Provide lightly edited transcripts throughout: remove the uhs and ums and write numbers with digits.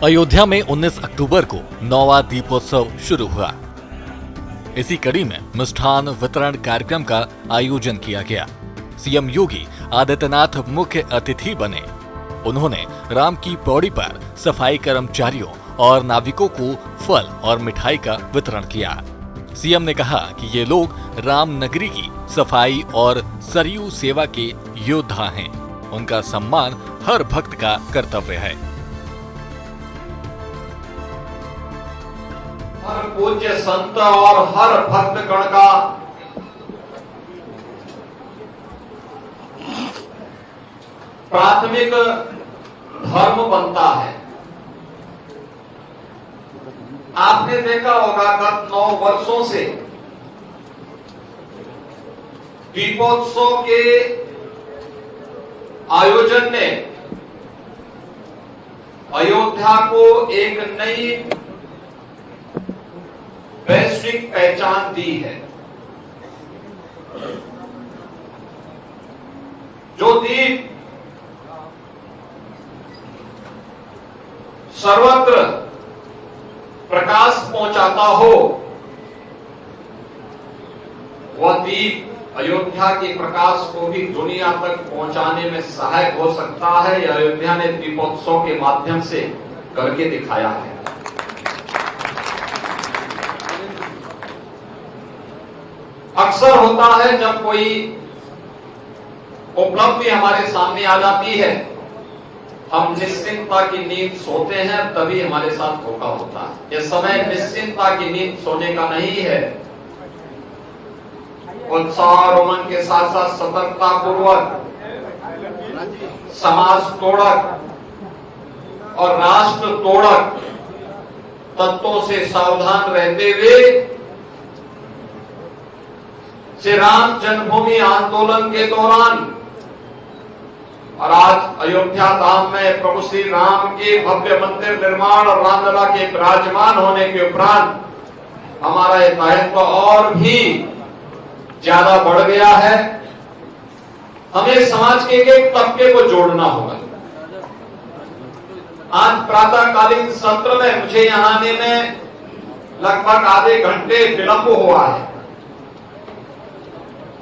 अयोध्या में 19 अक्टूबर को 9वां दीपोत्सव शुरू हुआ। इसी कड़ी में मिष्ठान वितरण कार्यक्रम का आयोजन किया गया। सीएम योगी आदित्यनाथ मुख्य अतिथि बने। उन्होंने राम की पौड़ी पर सफाई कर्मचारियों और नाविकों को फल और मिठाई का वितरण किया। सीएम ने कहा कि ये लोग राम नगरी की सफाई और सरयू सेवा के योद्धा हैं। उनका सम्मान हर भक्त का कर्तव्य है। हर पूज्य संत और हर भक्त गण का प्राथमिक धर्म बनता है। आपने देखा होगा गत 9 वर्षों से दीपोत्सव के आयोजन ने अयोध्या को एक नई वैश्विक पहचान दी है। जो दीप सर्वत्र प्रकाश पहुंचाता हो, वह दीप अयोध्या के प्रकाश को भी दुनिया तक पहुंचाने में सहायक हो सकता है। यह अयोध्या ने दीपोत्सव के माध्यम से करके दिखाया है। अक्सर होता है जब कोई उपलब्धि हमारे सामने आ जाती है, हम निश्चिंतता की नींद सोते हैं, तभी हमारे साथ धोखा होता है। यह समय निश्चिंतता की नींद सोने का नहीं है। उत्साह और उमंग के साथ साथ सतर्कता पूर्वक समाज तोड़क और राष्ट्र तोड़क तत्वों से सावधान रहते हुए श्री राम जन्मभूमि आंदोलन के दौरान और आज अयोध्या धाम में प्रभु श्री राम के भव्य मंदिर निर्माण और रामलला के विराजमान होने के उपरांत हमारा यह दायित्व और भी ज्यादा बढ़ गया है। हमें समाज के एक तबके को जोड़ना होगा। आज प्रातःकालीन सत्र में मुझे यहां आने में लगभग आधे घंटे विलंब हुआ है।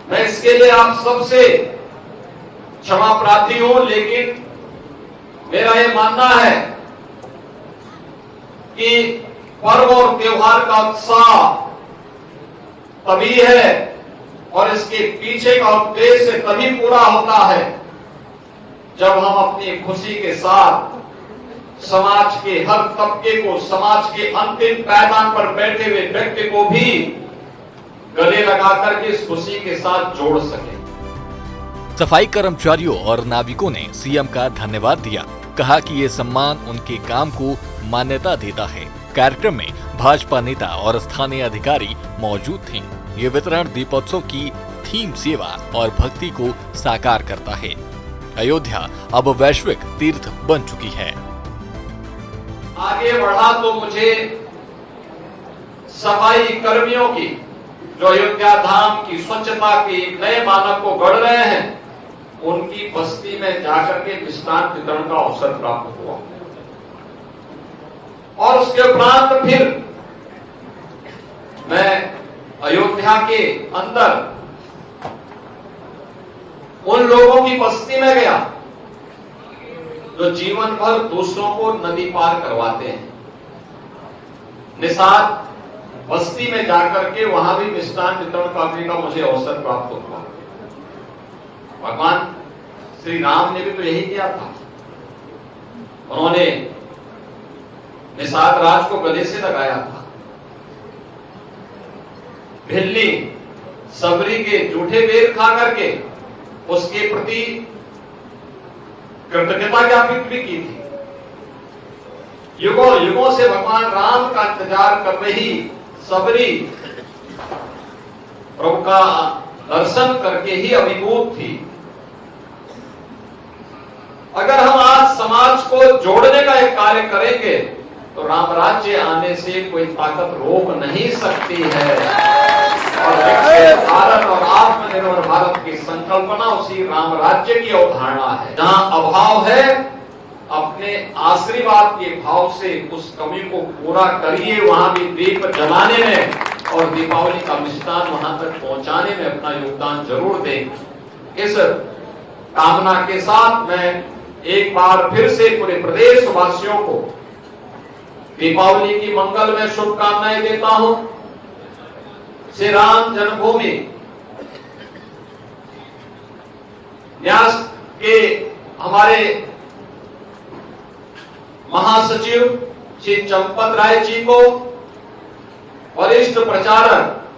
मैं इसके लिए आप सबसे क्षमा प्रार्थी हूं, लेकिन मेरा यह मानना है कि पर्व और त्योहार का उत्साह तभी है और इसके पीछे का उद्देश्य तभी पूरा होता है जब हम अपनी खुशी के साथ समाज के हर तबके को, समाज के अंतिम पायदान पर बैठे हुए व्यक्ति को भी गले लगाकर के इस खुशी के साथ जोड़ सके। सफाई कर्मचारियों और नाविकों ने सीएम का धन्यवाद दिया। कहा कि ये सम्मान उनके काम को मान्यता देता है। कार्यक्रम में भाजपा नेता और स्थानीय अधिकारी मौजूद थे। ये वितरण दीपोत्सव की थीम सेवा और भक्ति को साकार करता है। अयोध्या अब वैश्विक तीर्थ बन चुकी है। आगे बढ़ा तो मुझे सफाई कर्मियों की, जो अयोध्या धाम की स्वच्छता के नए मानक को गढ़ रहे हैं, उनकी बस्ती में जाकर के मिष्ठान वितरण का अवसर प्राप्त हुआ और उसके उपरांत फिर मैं अयोध्या के अंदर उन लोगों की बस्ती में गया जो जीवन भर दूसरों को नदी पार करवाते हैं। निषाद बस्ती में जाकर के वहां भी मिष्ठान वितरण करने का मुझे अवसर प्राप्त हुआ। भगवान श्री राम ने भी तो यही किया था। उन्होंने निषाद राज को गले से लगाया था। भिल्ली सबरी के जूठे बेर खा करके उसके प्रति कृतज्ञता ज्ञापित भी की थी। युगों युगों से भगवान राम का इंतजार कर रही सबरी प्रभु का दर्शन करके ही अभिभूत थी। अगर हम आज समाज को जोड़ने का एक कार्य करेंगे तो राम राज्य आने से कोई ताकत रोक नहीं सकती है। और विकसित भारत और आत्मनिर्भर भारत की संकल्पना उसी राम राज्य की अवधारणा है। जहां अभाव है, अपनी अपने आशीर्वाद के भाव से उस कमी को पूरा करिए, वहां भी दीप जलाने में और दीपावली का मिष्ठान वहां तक पहुंचाने में अपना योगदान जरूर दें। इस कामना के साथ मैं एक बार फिर से पूरे प्रदेश वासियों को दीपावली की मंगल में शुभकामनाएं देता हूं। श्री राम जन्मभूमि न्यास के हमारे महासचिव श्री चंपत राय जी को, वरिष्ठ प्रचारक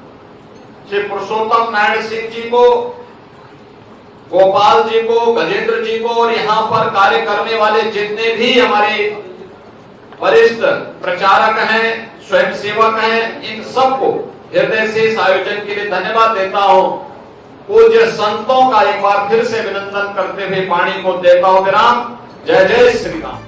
श्री पुरुषोत्तम नारायण सिंह जी को, गोपाल जी को, गजेंद्र जी को और यहाँ पर कार्य करने वाले जितने भी हमारे वरिष्ठ प्रचारक हैं, स्वयंसेवक हैं, इन सबको हृदय से इस आयोजन के लिए धन्यवाद देता हूं। पूज्य संतों का एक बार फिर से अभिनंदन करते हुए वाणी को देता हूं विराम। जय जय श्री राम।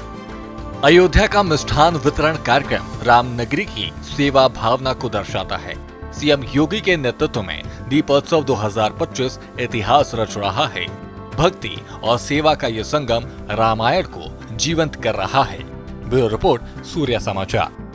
अयोध्या का मिष्ठान वितरण कार्यक्रम रामनगरी की सेवा भावना को दर्शाता है। सीएम योगी के नेतृत्व में दीपोत्सव 2025 इतिहास रच रहा है। भक्ति और सेवा का ये संगम रामायण को जीवंत कर रहा है। ब्यूरो रिपोर्ट, सूर्य समाचार।